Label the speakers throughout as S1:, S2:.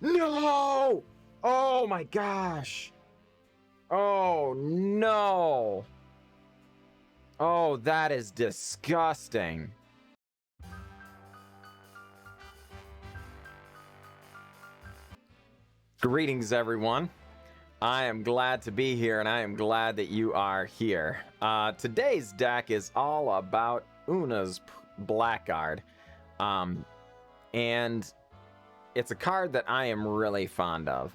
S1: No! Oh my gosh. Oh no. Oh, that is disgusting. Greetings, everyone. I am glad to be here, and I am glad that you are here. Today's deck is all about Oona's Blackguard. And it's a card that I am really fond of.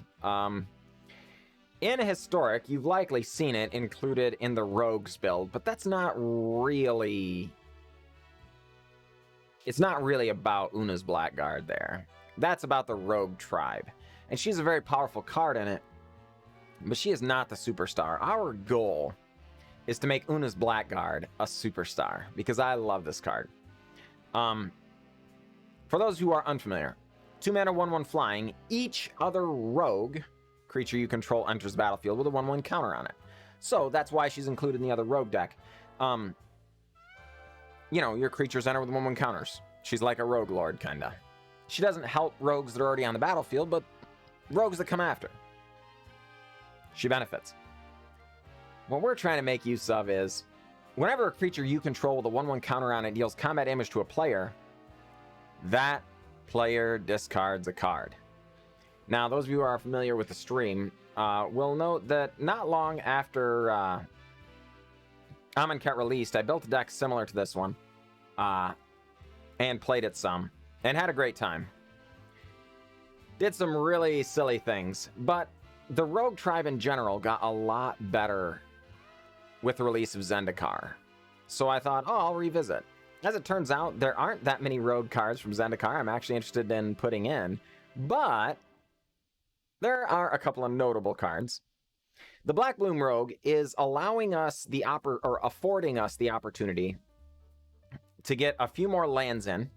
S1: In Historic, you've likely seen it included in the Rogues build, but that's not really... It's not really about Oona's Blackguard there. That's about the Rogue tribe. And she's a very powerful card in it, but she is not the superstar. Our goal is to make Oona's Blackguard a superstar, because I love this card. For those who are unfamiliar, 2 mana, 1/1 flying, each other rogue creature you control enters the battlefield with a 1/1 counter on it. So that's why she's included in the other rogue deck. You know, your creatures enter with 1/1 counters. She's like a rogue lord, kinda. She doesn't help rogues that are already on the battlefield, but rogues that come after. She benefits. What we're trying to make use of is, whenever a creature you control with a 1/1 counter on it deals combat damage to a player, that player discards a card. Now, those of you who are familiar with the stream will note that not long after Amonkhet released, I built a deck similar to this one and played it some and had a great time. Did some really silly things, but the Rogue tribe in general got a lot better with the release of Zendikar. So I thought, oh, I'll revisit. As it turns out, there aren't that many Rogue cards from Zendikar I'm actually interested in putting in, but there are a couple of notable cards. The Blackbloom Rogue is allowing us affording us the opportunity to get a few more lands in,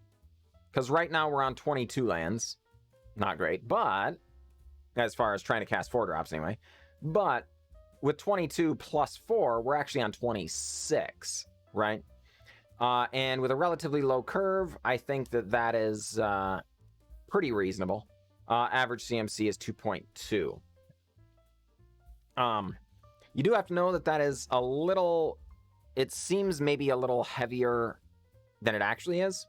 S1: because right now we're on 22 lands. Not great, but as far as trying to cast 4-drops anyway. But with 22 plus 4, we're actually on 26, right? And with a relatively low curve, I think that that is pretty reasonable. Average CMC is 2.2. You do have to know that that is a little... It seems maybe a little heavier than it actually is,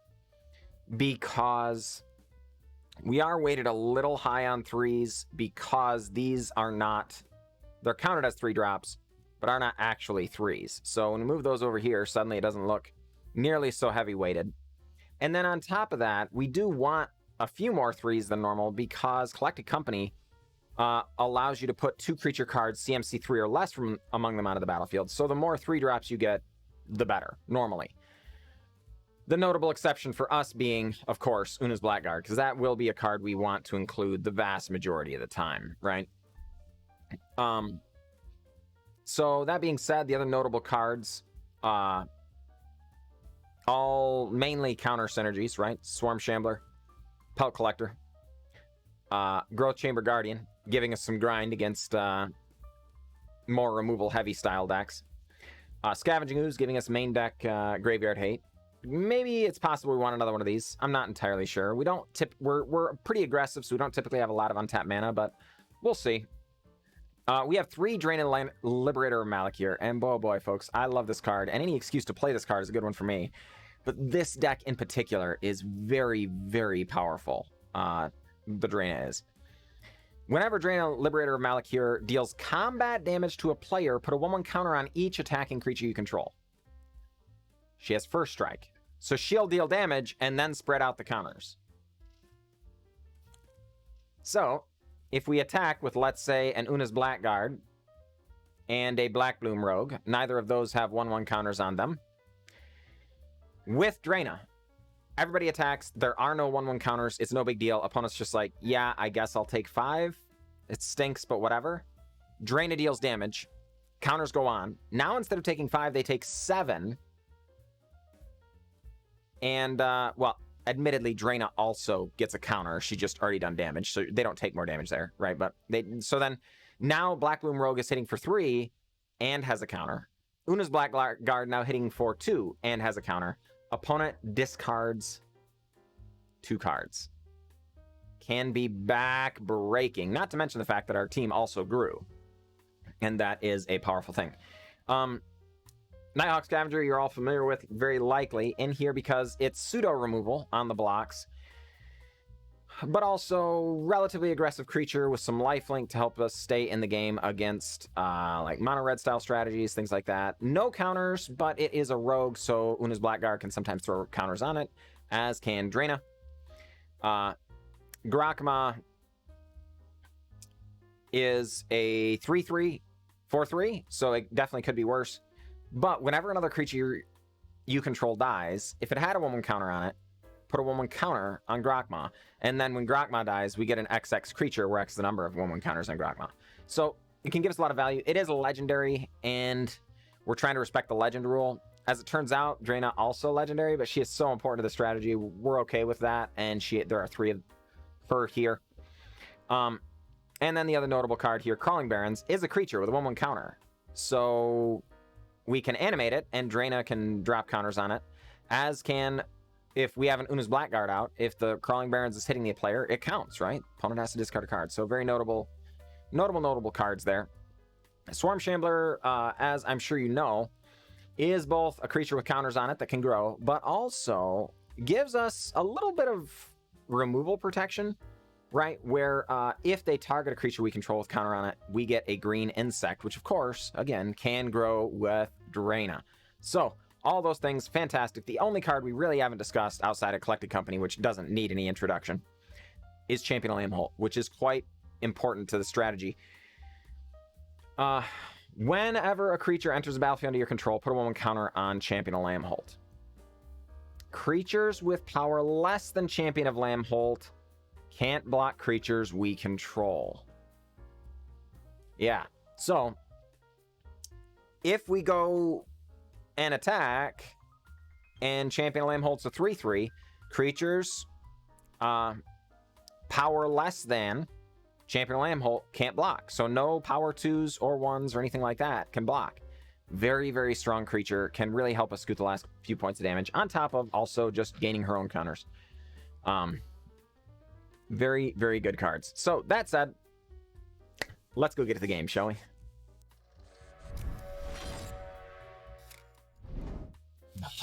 S1: because we are weighted a little high on 3s, because these are not... They're counted as 3-drops, but are not actually 3s. So when we move those over here, suddenly it doesn't look nearly so heavy weighted. And then on top of that, we do want a few more 3s than normal, because Collected Company allows you to put 2 creature cards CMC 3 or less from among them onto the battlefield. So the more 3-drops you get, the better, normally. The notable exception for us being, of course, Oona's Blackguard, because that will be a card we want to include the vast majority of the time, right? So that being said, the other notable cards, all mainly counter synergies, right? Swarm Shambler, Pelt Collector, Growth Chamber Guardian, giving us some grind against more removal heavy style decks. Scavenging Ooze, giving us main deck graveyard hate. Maybe it's possible we want another one of these. I'm not entirely sure. We don't we're pretty aggressive, so we don't typically have a lot of untapped mana, but we'll see. We have 3 Drana, Liberator, Malakir, and boy, folks, I love this card, and any excuse to play this card is a good one for me. But this deck in particular is very, very powerful. The Drana is. Whenever Drana, Liberator, or Malakir deals combat damage to a player, put a 1/1 counter on each attacking creature you control. She has first strike, so she'll deal damage and then spread out the counters. So, if we attack with, let's say, an Oona's Blackguard and a Blackbloom Rogue, neither of those have 1/1 counters on them. With Drana, everybody attacks. There are no 1/1 counters. It's no big deal. Opponent's just like, yeah, I guess I'll take 5. It stinks, but whatever. Drana deals damage. Counters go on. Now, instead of taking 5, they take 7. And, well, admittedly, Drana also gets a counter. She just already done damage, so they don't take more damage there, right? But so then, now Blackbloom Rogue is hitting for 3 and has a counter. Oona's Blackguard now hitting for 2 and has a counter. Opponent discards 2 cards. can be back-breaking. Not to mention the fact that our team also grew. And that is a powerful thing. Nighthawk Scavenger, you're all familiar with, very likely in here because it's pseudo-removal on the blocks. But also relatively aggressive creature with some lifelink to help us stay in the game against like mono red style strategies, things like that. No counters, but it is a rogue, so Oona's Blackguard can sometimes throw counters on it, as can Drana. Grakmaw is a 3/3, 4/3, so it definitely could be worse. But whenever another creature you control dies, if it had a 1/1 counter on it, put a 1/1 counter on Grakmaw, and then when Grakmaw dies, we get an XX creature, where X is the number of 1/1 counters on Grakmaw. So it can give us a lot of value. It is a legendary, and we're trying to respect the legend rule. As it turns out, Drana also legendary, but she is so important to the strategy. We're okay with that, and there are 3 of her here. And then the other notable card here, Crawling Barrens, is a creature with a 1/1 counter. So we can animate it, and Drana can drop counters on it, as can... If we have an Oona's Blackguard out, if the Crawling Barrens is hitting the player, it counts, right? Opponent has to discard a card. So very notable cards there. Swarm Shambler, as I'm sure you know, is both a creature with counters on it that can grow, but also gives us a little bit of removal protection, right? Where if they target a creature we control with counter on it, we get a green insect, which of course, again, can grow with Drana. So... all those things, fantastic. The only card we really haven't discussed outside of Collected Company, which doesn't need any introduction, is Champion of Lambholt, which is quite important to the strategy. Whenever a creature enters the battlefield under your control, put a 1/1 counter on Champion of Lambholt. Creatures with power less than Champion of Lambholt can't block creatures we control. Yeah, so if we go... and attack, and Champion of Lambholt's a 3/3, creatures power less than Champion of Lambholt can't block. So no power 2s or 1s or anything like that can block. Very, very strong creature, can really help us scoot the last few points of damage, on top of also just gaining her own counters. Very, very good cards. So that said, let's go get to the game, shall we?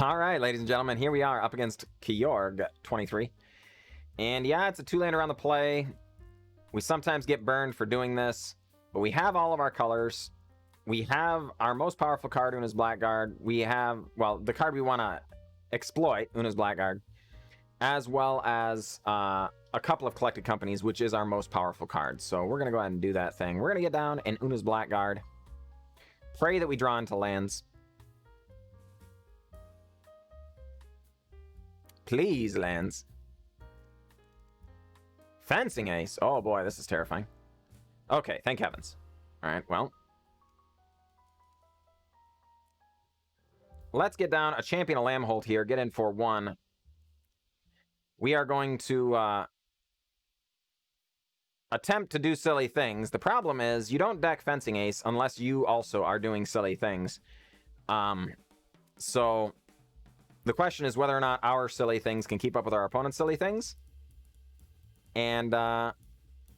S1: All right, ladies and gentlemen, here we are up against Kyorg 23. And yeah, it's a 2-lander on the play. We sometimes get burned for doing this, but we have all of our colors. We have our most powerful card, Oona's Blackguard. We have, well, the card we want to exploit, Oona's Blackguard, as well as a couple of Collected Companies, which is our most powerful card. So we're going to go ahead and do that thing. We're going to get down in Oona's Blackguard. Pray that we draw into lands. Please, lands. Fencing Ace. Oh boy, this is terrifying. Okay, thank heavens. Alright, well. Let's get down a Champion of Lambholt here. Get in for 1. We are going to attempt to do silly things. The problem is, you don't deck Fencing Ace unless you also are doing silly things. So... the question is whether or not our silly things can keep up with our opponent's silly things. And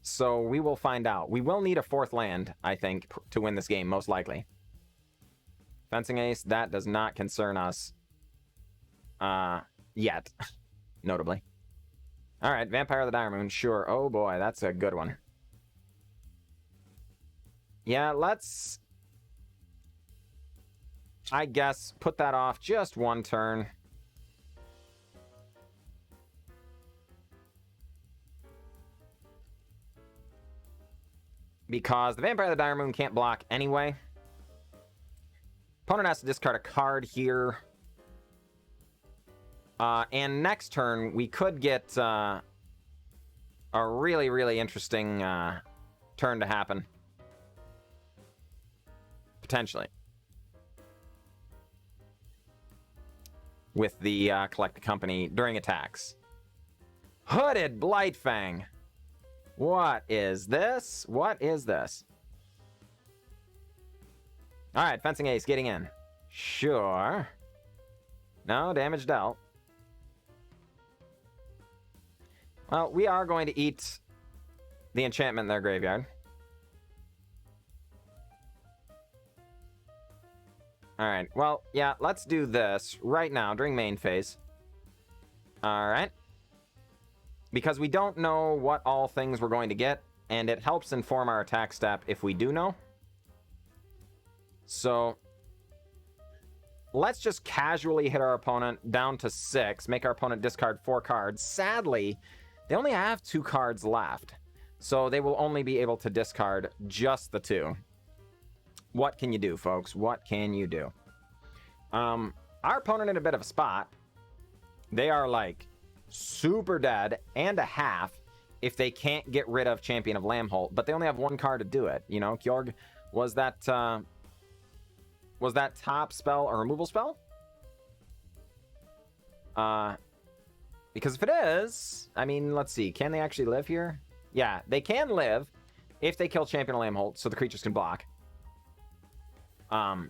S1: so we will find out. We will need a 4th land, I think, to win this game, most likely. Fencing Ace, that does not concern us yet, notably. All right, Vampire of the Dire Moon, sure. Oh boy, that's a good one. Yeah, let's, I guess, put that off just 1 turn. Because the Vampire of the Dire Moon can't block anyway. Opponent has to discard a card here. And next turn, we could get a really, really interesting turn to happen. Potentially. With the Collected Company during attacks. Hooded Blightfang. What is this? What is this? Alright, Fencing Ace getting in. Sure. No, damage dealt. Well, we are going to eat the enchantment in their graveyard. Alright, well, yeah, let's do this right now during main phase. Alright. Because we don't know what all things we're going to get, and it helps inform our attack step if we do know. So, let's just casually hit our opponent down to 6, make our opponent discard 4 cards. Sadly, they only have 2 cards left, so they will only be able to discard just the 2. What can you do, folks? What can you do? Our opponent in a bit of a spot. They are like super dead and a half if they can't get rid of Champion of Lambholt, but they only have 1 card to do it. You know, Kjorg, was that top spell a removal spell? Because if it is, I mean, let's see. Can they actually live here? Yeah, they can live if they kill Champion of Lambholt, so the creatures can block. Alright,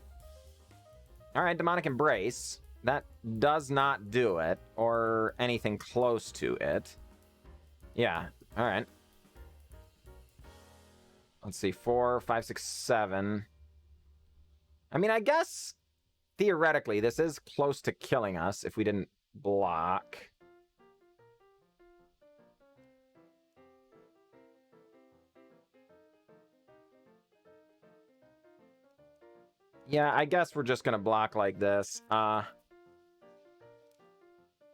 S1: Demonic Embrace. That does not do it, or anything close to it. Yeah, alright. Let's see, 4, 5, 6, 7. I mean, I guess, theoretically, this is close to killing us if we didn't block. Yeah, I guess we're just gonna block like this.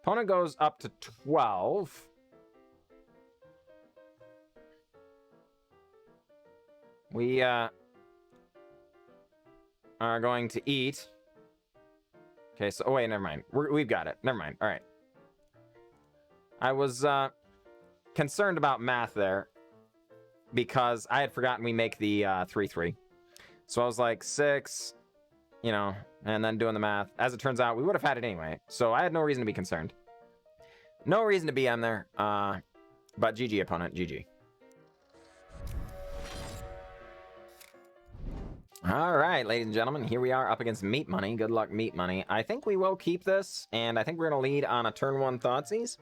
S1: Opponent goes up to 12. We are going to eat. Okay, so... Oh, wait, never mind. We've got it. Never mind. All right. I was concerned about math there because I had forgotten we make the 3-3. So I was like, 6... You know, and then doing the math. As it turns out, we would have had it anyway. So I had no reason to be concerned. No reason to be on there. But GG, opponent. GG. All right, ladies and gentlemen. Here we are up against Meat Money. Good luck, Meat Money. I think we will keep this. And I think we're going to lead on a turn 1 Thoughtseize.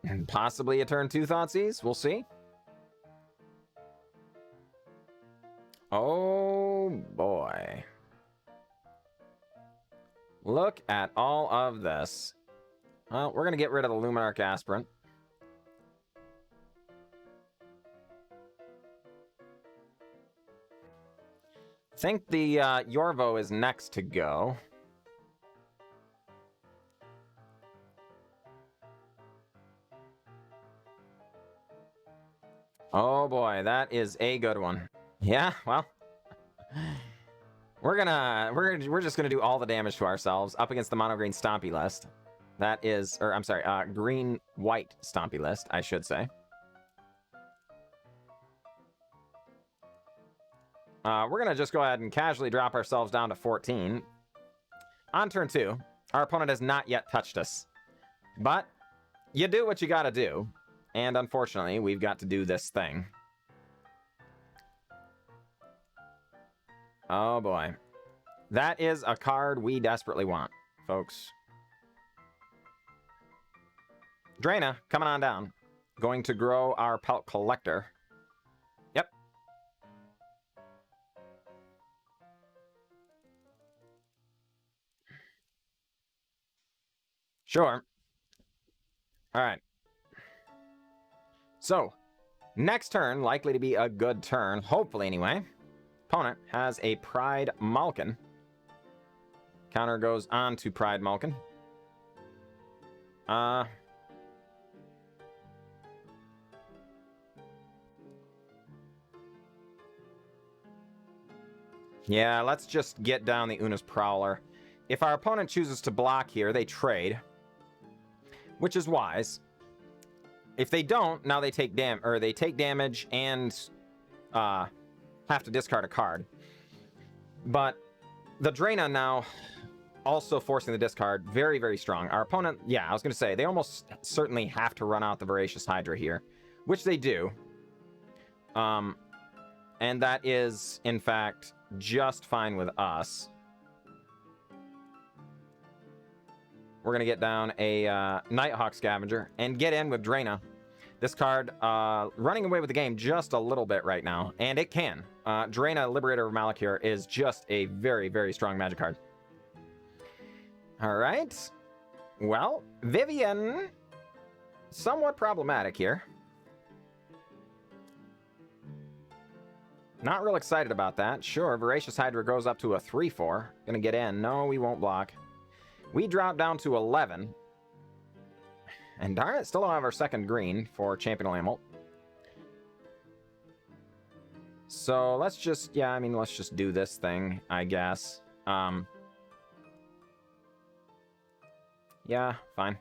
S1: And possibly a turn 2 Thoughtseize. We'll see. Oh, boy. Look at all of this. Well, we're going to get rid of the Luminarch Aspirant. I think the Yorvo is next to go. Oh, boy. That is a good one. Yeah, well, we're just gonna do all the damage to ourselves up against the mono green Stompy list. That is, or I'm sorry, green white Stompy list, I should say. We're gonna just go ahead and casually drop ourselves down to 14. On turn 2, our opponent has not yet touched us, but you do what you gotta do, and unfortunately, we've got to do this thing. Oh, boy. That is a card we desperately want, folks. Drana, coming on down. Going to grow our Pelt Collector. Yep. Sure. All right. So, next turn, likely to be a good turn, hopefully anyway. Opponent has a Pride Malkin. Counter goes on to Pride Malkin. Yeah, let's just get down the Oona's Prowler. If our opponent chooses to block here, they trade, which is wise. If they don't, now they take damage and have to discard a card. But the Drana now also forcing the discard, very, very strong. Our opponent, yeah, I was going to say, they almost certainly have to run out the Voracious Hydra here, which they do. And that is, in fact, just fine with us. we're going to get down a Nighthawk Scavenger and get in with Drana. This card running away with the game just a little bit right now, and it can. Drana, Liberator of Malakir, is just a very, very strong Magic card. All right. Well, Vivian, somewhat problematic here. Not real excited about that. Sure, Voracious Hydra goes up to a 3-4. Gonna get in. No, we won't block. We drop down to 11. And darn it, still don't have our second green for Champion of Lambholt. So let's just, yeah, I mean, let's just do this thing, I guess. Yeah, fine.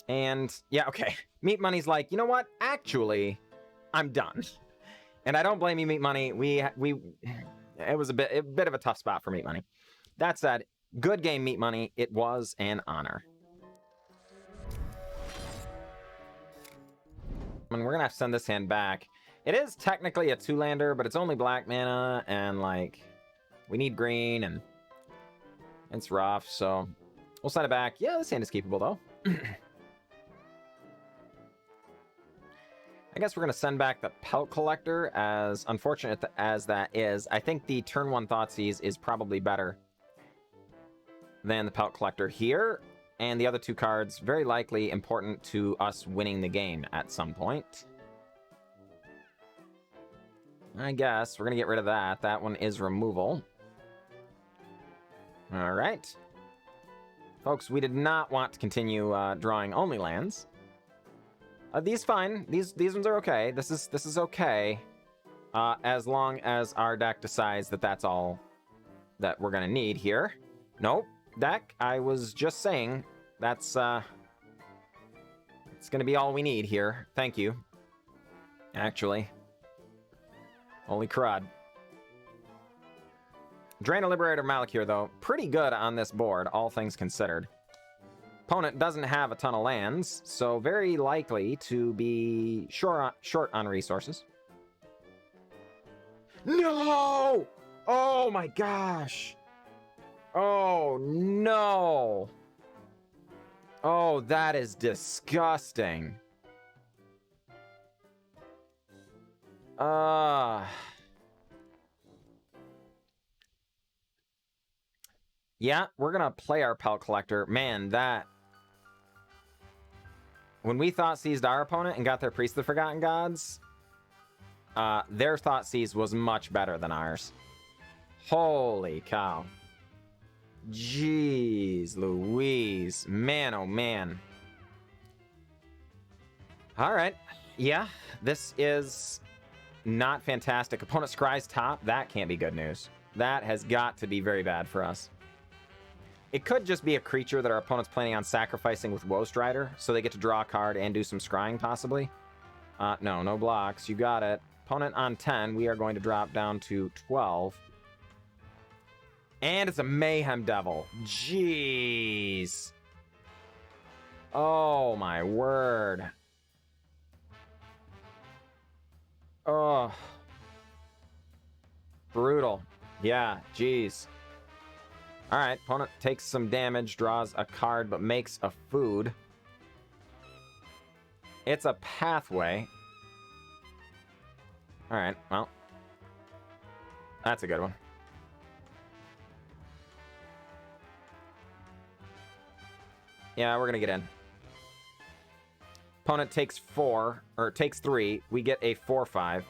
S1: And, yeah, okay. Meat Money's like, you know what? Actually, I'm done. And I don't blame you, Meat Money. It was a bit of a tough spot for Meat Money. That said, good game, Meat Money. It was an honor. And we're gonna have to send this hand back. It is technically a 2-lander, but it's only black mana, and like we need green, and it's rough, so we'll send it back. Yeah, this hand is keepable though. I guess we're gonna send back the Pelt Collector, as unfortunate as that is. I think the turn 1 Thoughtseize is probably better than the Pelt Collector here. And the other 2 cards, very likely important to us winning the game at some point. I guess we're going to get rid of that. That one is removal. All right. Folks, we did not want to continue drawing only lands. These fine. These ones are okay. This is okay. As long as our deck decides that that's all that we're going to need here. Nope. Deck, I was just saying that's it's gonna be all we need here. Thank you. Actually, holy crud. Drana, Liberator, Malakir though, pretty good on this board, all things considered. Opponent doesn't have a ton of lands, so very likely to be short on resources. No! Oh my gosh! Oh, no. Oh, that is disgusting. Yeah, we're gonna play our Pelt Collector. Man, that... When we Thoughtseized our opponent and got their Priest of the Forgotten Gods, their Thoughtseize was much better than ours. Holy cow. Jeez Louise. Man, oh man. Alright. Yeah, this is not fantastic. Opponent scries top. That can't be good news. That has got to be very bad for us. It could just be a creature that our opponent's planning on sacrificing with Woe Strider, so they get to draw a card and do some scrying, possibly. No blocks. You got it. Opponent on 10. We are going to drop down to 12. And it's a Mayhem Devil. Jeez. Oh, my word. Oh. Brutal. Yeah, jeez. Alright, opponent takes some damage, draws a card, but makes a food. It's a pathway. Alright, well. That's a good one. Yeah, we're gonna get in. Opponent takes 4, or takes 3. We get a 4/5.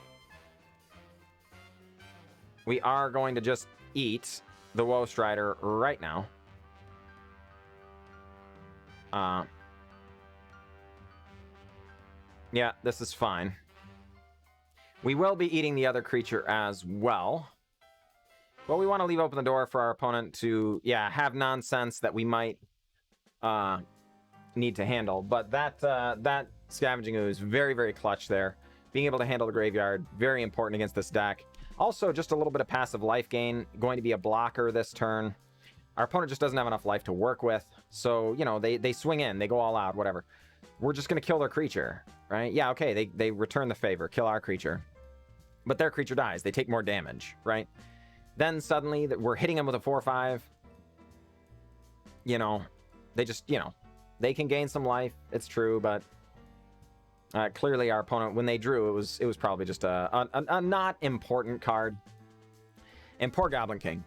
S1: We are going to just eat the Woe Strider right now. Yeah, this is fine. We will be eating the other creature as well. But we want to leave open the door for our opponent to, yeah, have nonsense that we might need to handle. But that Scavenging Ooze, very, very clutch there. Being able to handle the graveyard, very important against this deck. Also, just a little bit of passive life gain, going to be a blocker this turn. Our opponent just doesn't have enough life to work with, so, you know, they swing in, they go all out, whatever. We're just going to kill their creature, right? Yeah, okay, they return the favor, kill our creature. But their creature dies, they take more damage, right? Then suddenly, we're hitting them with a 4/5. you know, they just, you know, they can gain some life. It's true, but clearly our opponent, when they drew, it was probably just a not important card. And poor Goblin King.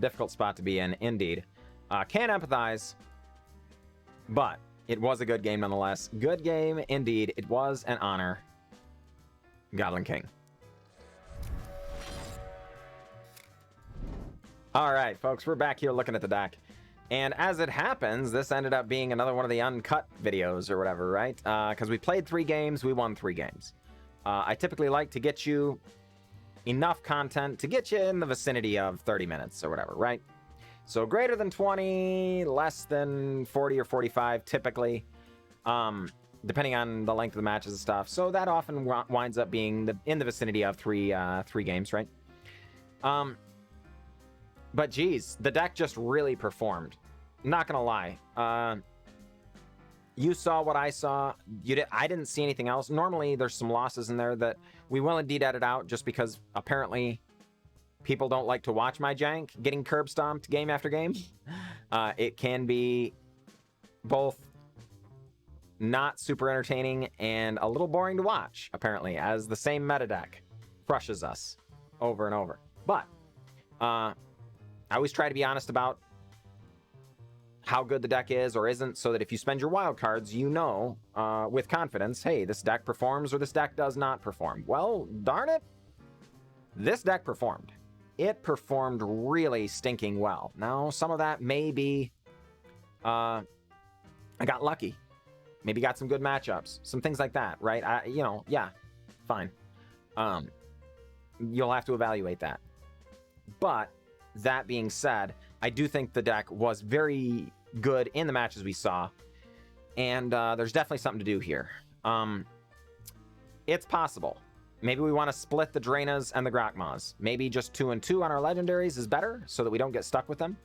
S1: Difficult spot to be in, indeed. Can't empathize, but it was a good game nonetheless. Good game, indeed. It was an honor. Goblin King. All right, folks, we're back here looking at the deck. And as it happens, this ended up being another one of the uncut videos or whatever, right? Because we played 3 games, we won 3 games. I typically like to get you enough content to get you in the vicinity of 30 minutes or whatever, right? So greater than 20, less than 40 or 45 typically, depending on the length of the matches and stuff. So that often winds up being in the vicinity of 3 games, right? But geez, the deck just really performed. Not gonna lie. You saw what I saw. I didn't see anything else. Normally, there's some losses in there that we will indeed edit out just because apparently people don't like to watch my jank getting curb stomped game after game. It can be both not super entertaining and a little boring to watch, apparently, as the same meta deck crushes us over and over. But I always try to be honest about how good the deck is or isn't, so that if you spend your wild cards, you know with confidence, hey, this deck performs or this deck does not perform. Well, darn it, this deck performed. It performed really stinking well. Now, some of that may be I got lucky. Maybe got some good matchups, some things like that, right? You know, yeah, fine. You'll have to evaluate that. But that being said, I do think the deck was very good in the matches we saw, and there's definitely something to do here. It's possible. Maybe we want to split the Dranas and the Grakmaws. Maybe just 2 and 2 on our legendaries is better, so that we don't get stuck with them.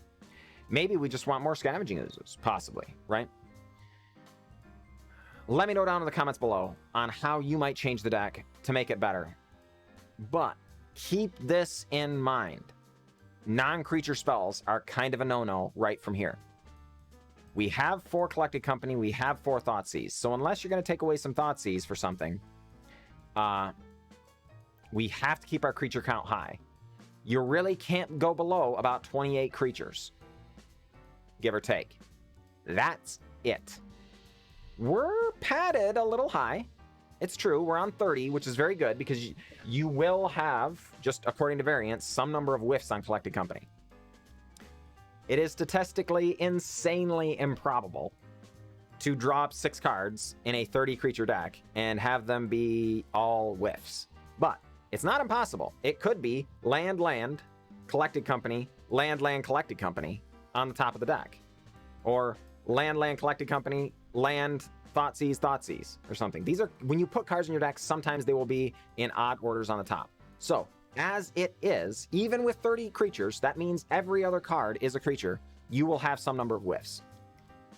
S1: Maybe we just want more Scavenging Oozes, possibly, right? Let me know down in the comments below on how you might change the deck to make it better. But keep this in mind. Non-creature spells are kind of a no-no right from here. We have 4 Collected Company, we have 4 Thoughtseize. So unless you're going to take away some Thoughtseize for something, we have to keep our creature count high. You really can't go below about 28 creatures, give or take. That's it. We're padded a little high. It's true, we're on 30, which is very good because you will have, just according to variance, some number of whiffs on Collected Company. It is statistically insanely improbable to drop 6 cards in a 30 creature deck and have them be all whiffs. But it's not impossible. It could be land, land, Collected Company, land, land, Collected Company on the top of the deck. Or land, land, Collected Company, land, Thoughtseize, Thoughtseize, or something. These are, when you put cards in your deck, sometimes they will be in odd orders on the top. So, as it is, even with 30 creatures, that means every other card is a creature. You will have some number of whiffs.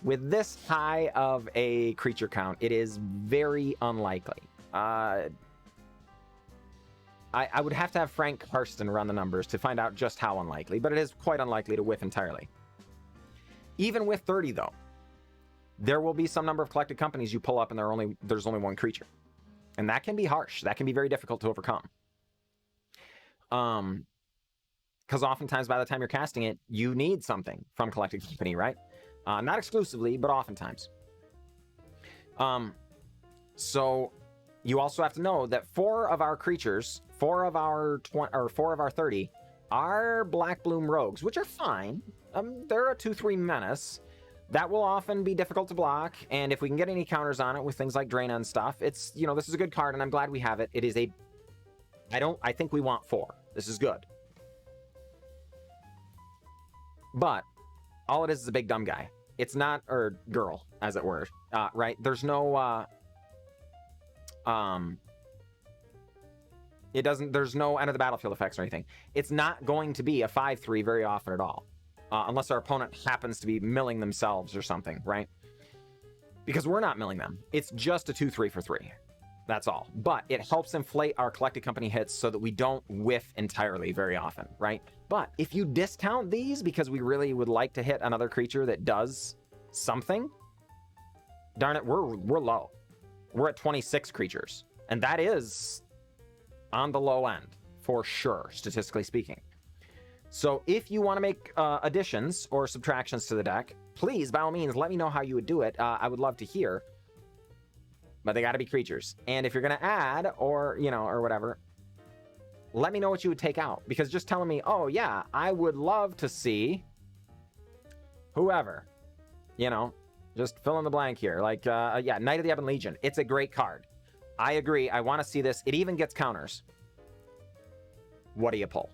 S1: With this high of a creature count, it is very unlikely. I would have to have Frank Karsten run the numbers to find out just how unlikely, but it is quite unlikely to whiff entirely. Even with 30, though, there will be some number of Collected Companies you pull up and there's only 1 creature. And that can be harsh. That can be very difficult to overcome. Because oftentimes by the time you're casting it, you need something from Collected Company, right? Not exclusively, but oftentimes. So you also have to know that 4 of our creatures, 4 of our 30 are Blackbloom Rogues, which are fine. They're a 2/3 menace. That will often be difficult to block, and if we can get any counters on it with things like Drana and stuff, it's, you know, this is a good card, and I'm glad we have it. It is I think we want 4. This is good. But all it is a big dumb guy. It's not, or girl, as it were, right? There's no, there's no end of the battlefield effects or anything. It's not going to be a 5/3 very often at all. Unless our opponent happens to be milling themselves or something, right? Because we're not milling them. It's just a 2/3 for 3. That's all. But it helps inflate our collected company hits so that we don't whiff entirely very often, right? But if you discount these because we really would like to hit another creature that does something, darn it, we're low. We're at 26 creatures. And that is on the low end, for sure, statistically speaking. So if you want to make additions or subtractions to the deck, please, by all means, let me know how you would do it. I would love to hear. But they got to be creatures. And if you're going to add or, you know, or whatever, let me know what you would take out. Because just telling me, oh, yeah, I would love to see whoever, you know, just fill in the blank here. Like, yeah, Knight of the Ebon Legion. It's a great card. I agree. I want to see this. It even gets counters. What do you pull?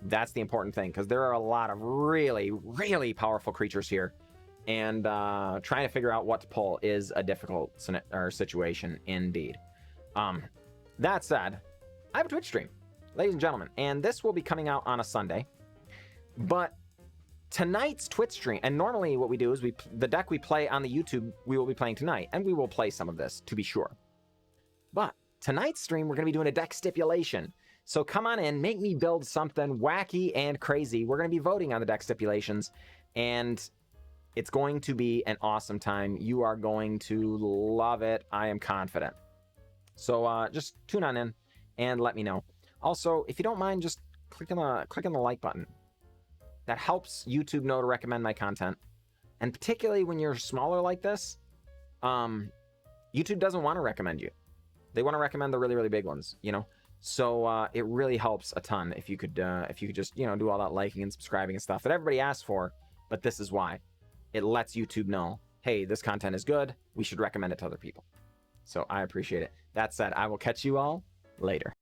S1: That's the important thing, because there are a lot of really, really powerful creatures here. And trying to figure out what to pull is a difficult situation indeed. That said, I have a Twitch stream, ladies and gentlemen, and this will be coming out on a Sunday. But tonight's Twitch stream, and normally what we do is the deck we play on the YouTube, we will be playing tonight, and we will play some of this, to be sure. But tonight's stream, we're going to be doing a deck stipulation. So come on in, make me build something wacky and crazy. We're going to be voting on the deck stipulations, and it's going to be an awesome time. You are going to love it. I am confident. So just tune on in and let me know. Also, if you don't mind, just click on the like button. That helps YouTube know to recommend my content. And particularly when you're smaller like this, YouTube doesn't want to recommend you. They want to recommend the really, really big ones, you know? So it really helps a ton if you could just, you know, do all that liking and subscribing and stuff that everybody asks for. But this is why. It lets YouTube know, hey, this content is good. We should recommend it to other people. So I appreciate it. That said, I will catch you all later.